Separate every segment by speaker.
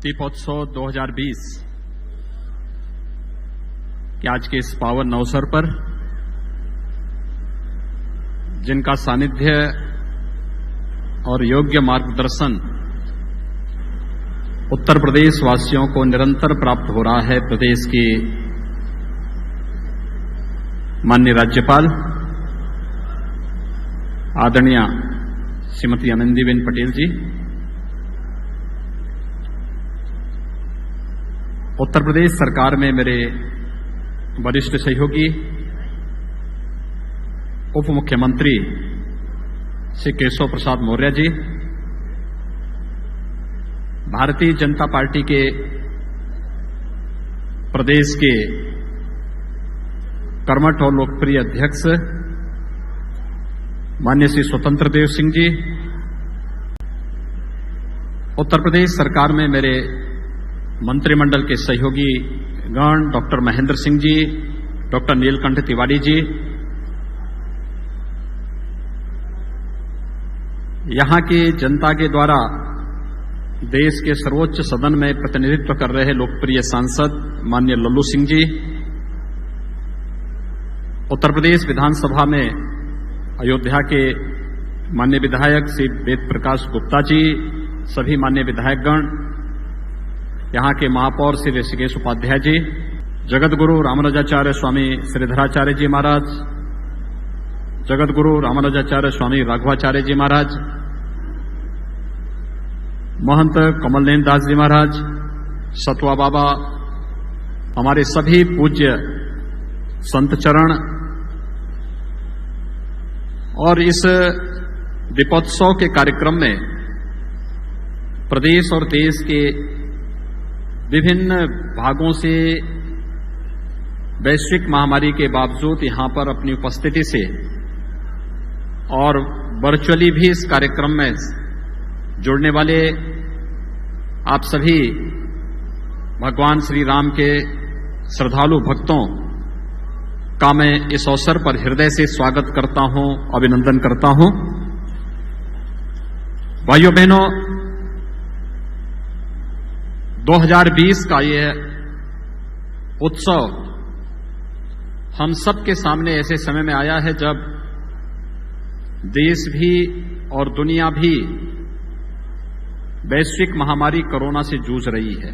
Speaker 1: दीपोत्सव 2020 के आज के इस पावन अवसर पर जिनका सानिध्य और योग्य मार्गदर्शन उत्तर प्रदेश वासियों को निरंतर प्राप्त हो रहा है, प्रदेश की माननीय राज्यपाल आदरणीय श्रीमती आनंदीबेन पटेल जी, उत्तर प्रदेश सरकार में मेरे वरिष्ठ सहयोगी उप मुख्यमंत्री श्री केशव प्रसाद मौर्य जी, भारतीय जनता पार्टी के प्रदेश के कर्मठ और लोकप्रिय अध्यक्ष माननीय श्री स्वतंत्र देव सिंह जी, उत्तर प्रदेश सरकार में मेरे मंत्रिमंडल के सहयोगी गण डॉक्टर महेंद्र सिंह जी, डॉक्टर नीलकंठ तिवारी जी, यहां की जनता के द्वारा देश के सर्वोच्च सदन में प्रतिनिधित्व कर रहे लोकप्रिय सांसद माननीय लल्लू सिंह जी, उत्तर प्रदेश विधानसभा में अयोध्या के माननीय विधायक श्री वेद प्रकाश गुप्ता जी, सभी माननीय विधायकगण, यहां के महापौर श्री ऋषिकेश उपाध्याय जी, जगत गुरु रामानुजाचार्य स्वामी श्रीधराचार्य जी महाराज, जगत गुरु रामानुजाचार्य स्वामी राघवाचार्य जी महाराज, महंत कमलनैन दास जी महाराज, सतवा बाबा, हमारे सभी पूज्य संत चरण और इस दीपोत्सव के कार्यक्रम में प्रदेश और देश के विभिन्न भागों से वैश्विक महामारी के बावजूद यहां पर अपनी उपस्थिति से और वर्चुअली भी इस कार्यक्रम में जुड़ने वाले आप सभी भगवान श्री राम के श्रद्धालु भक्तों का मैं इस अवसर पर हृदय से स्वागत करता हूं, अभिनंदन करता हूं। भाइयों बहनों, 2020 का यह उत्सव हम सबके सामने ऐसे समय में आया है जब देश भी और दुनिया भी वैश्विक महामारी कोरोना से जूझ रही है।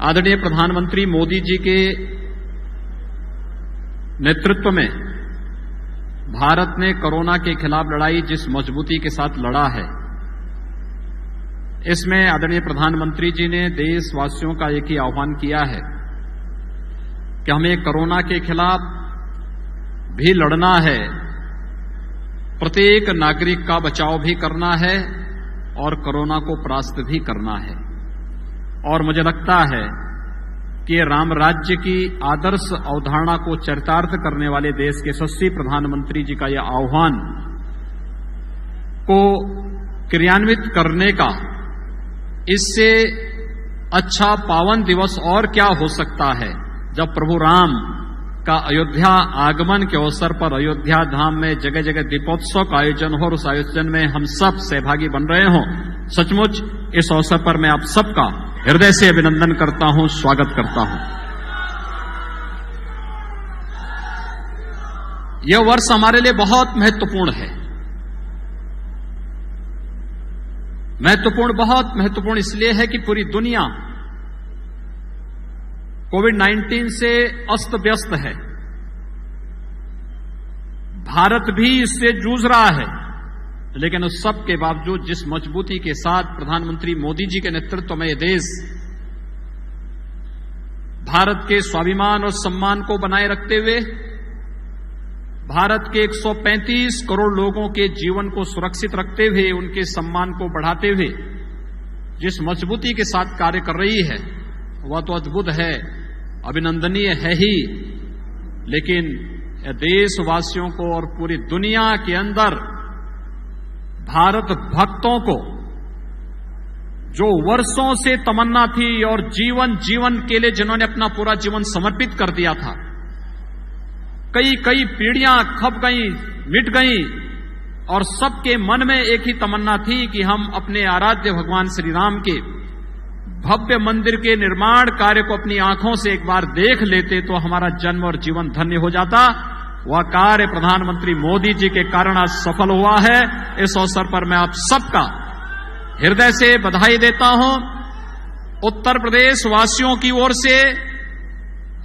Speaker 1: आदरणीय प्रधानमंत्री मोदी जी के नेतृत्व में भारत ने कोरोना के खिलाफ लड़ाई जिस मजबूती के साथ लड़ा है, इसमें आदरणीय प्रधानमंत्री जी ने देशवासियों का एक ही आह्वान किया है कि हमें कोरोना के खिलाफ भी लड़ना है, प्रत्येक नागरिक का बचाव भी करना है और कोरोना को परास्त भी करना है। और मुझे लगता है कि राम राज्य की आदर्श अवधारणा को चरितार्थ करने वाले देश के यशस्वी प्रधानमंत्री जी का यह आह्वान को क्रियान्वित करने का इससे अच्छा पावन दिवस और क्या हो सकता है जब प्रभु राम का अयोध्या आगमन के अवसर पर अयोध्या धाम में जगह जगह दीपोत्सव का आयोजन हो और उस आयोजन में हम सब सहभागी बन रहे हों। सचमुच इस अवसर पर मैं आप सबका हृदय से अभिनंदन करता हूं, स्वागत करता हूं। यह वर्ष हमारे लिए बहुत महत्वपूर्ण है। बहुत महत्वपूर्ण इसलिए है कि पूरी दुनिया कोविड-19 से अस्त व्यस्त है। भारत भी इससे जूझ रहा है, लेकिन उस सब के बावजूद जिस मजबूती के साथ प्रधानमंत्री मोदी जी के नेतृत्व में यह देश भारत के स्वाभिमान और सम्मान को बनाए रखते हुए भारत के 135 करोड़ लोगों के जीवन को सुरक्षित रखते हुए उनके सम्मान को बढ़ाते हुए जिस मजबूती के साथ कार्य कर रही है वह तो अद्भुत है, अभिनंदनीय है ही। लेकिन देशवासियों को और पूरी दुनिया के अंदर भारत भक्तों को जो वर्षों से तमन्ना थी और जीवन के लिए जिन्होंने अपना पूरा जीवन समर्पित कर दिया था, कई पीढ़ियां खप गई, मिट गई, और सबके मन में एक ही तमन्ना थी कि हम अपने आराध्य भगवान श्री राम के भव्य मंदिर के निर्माण कार्य को अपनी आंखों से एक बार देख लेते तो हमारा जन्म और जीवन धन्य हो जाता। वह कार्य प्रधानमंत्री मोदी जी के कारण आज सफल हुआ है। इस अवसर पर मैं आप सबका हृदय से बधाई देता हूं। उत्तर प्रदेश वासियों की ओर से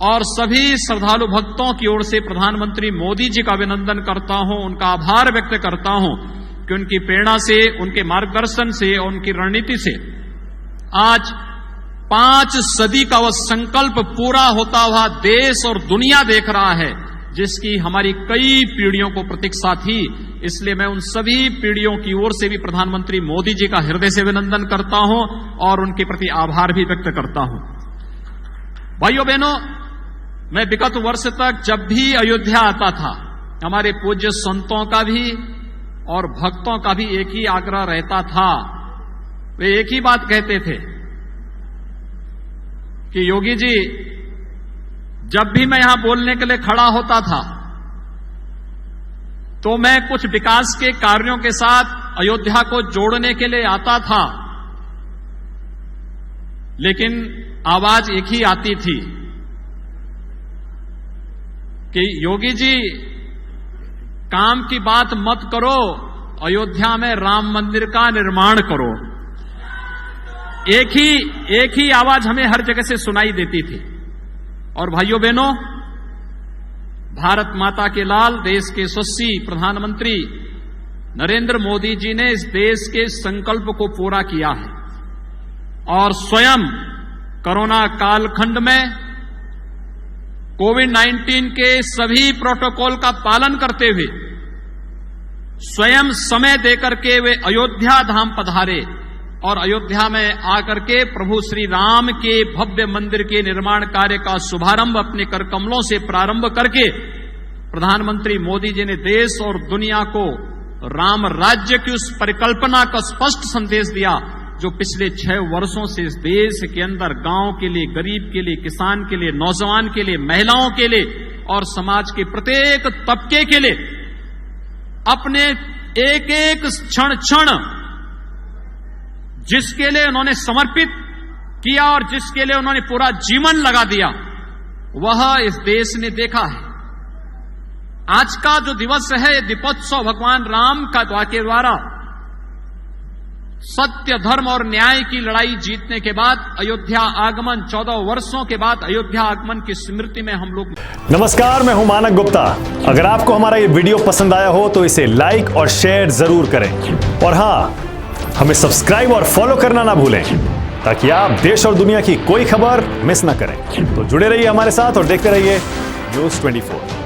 Speaker 1: और सभी श्रद्धालु भक्तों की ओर से प्रधानमंत्री मोदी जी का अभिनंदन करता हूं, उनका आभार व्यक्त करता हूं कि उनकी प्रेरणा से, उनके मार्गदर्शन से और उनकी रणनीति से आज 5 सदी का वह संकल्प पूरा होता हुआ देश और दुनिया देख रहा है, जिसकी हमारी कई पीढ़ियों को प्रतीक्षा थी। इसलिए मैं उन सभी पीढ़ियों की ओर से भी प्रधानमंत्री मोदी जी का हृदय से अभिनंदन करता हूं और उनके प्रति आभार भी व्यक्त करता हूं। भाइयों बहनों, मैं विगत वर्ष तक जब भी अयोध्या आता था, हमारे पूज्य संतों का भी और भक्तों का भी एक ही आग्रह रहता था। वे एक ही बात कहते थे कि योगी जी, जब भी मैं यहां बोलने के लिए खड़ा होता था तो मैं कुछ विकास के कार्यों के साथ अयोध्या को जोड़ने के लिए आता था, लेकिन आवाज एक ही आती थी कि योगी जी, काम की बात मत करो, अयोध्या में राम मंदिर का निर्माण करो। एक ही आवाज हमें हर जगह से सुनाई देती थी। और भाइयों बहनों, भारत माता के लाल, देश के यशस्वी प्रधानमंत्री नरेंद्र मोदी जी ने इस देश के संकल्प को पूरा किया है और स्वयं कोरोना कालखंड में कोविड-19 के सभी प्रोटोकॉल का पालन करते हुए स्वयं समय देकर के वे अयोध्या धाम पधारे और अयोध्या में आकर के प्रभु श्री राम के भव्य मंदिर के निर्माण कार्य का शुभारंभ अपने कर कमलों से प्रारंभ करके प्रधानमंत्री मोदी जी ने देश और दुनिया को राम राज्य की उस परिकल्पना का स्पष्ट संदेश दिया जो पिछले 6 वर्षों से इस देश के अंदर गांव के लिए, गरीब के लिए, किसान के लिए, नौजवान के लिए, महिलाओं के लिए और समाज के प्रत्येक तबके के लिए अपने एक एक क्षण जिसके लिए उन्होंने समर्पित किया और जिसके लिए उन्होंने पूरा जीवन लगा दिया, वह इस देश ने देखा है। आज का जो दिवस है, दीपोत्सव भगवान राम का द्वारा सत्य, धर्म और न्याय की लड़ाई जीतने के बाद अयोध्या आगमन, 14 वर्षों के बाद अयोध्या आगमन की स्मृति में हम लोग।
Speaker 2: नमस्कार, मैं हूं मानक गुप्ता। अगर आपको हमारा ये वीडियो पसंद आया हो तो इसे लाइक और शेयर जरूर करें और हां, हमें सब्सक्राइब और फॉलो करना ना भूलें ताकि आप देश और दुनिया की कोई खबर मिस ना करें। तो जुड़े रहिए हमारे साथ और देखते रहिए न्यूज़ 24।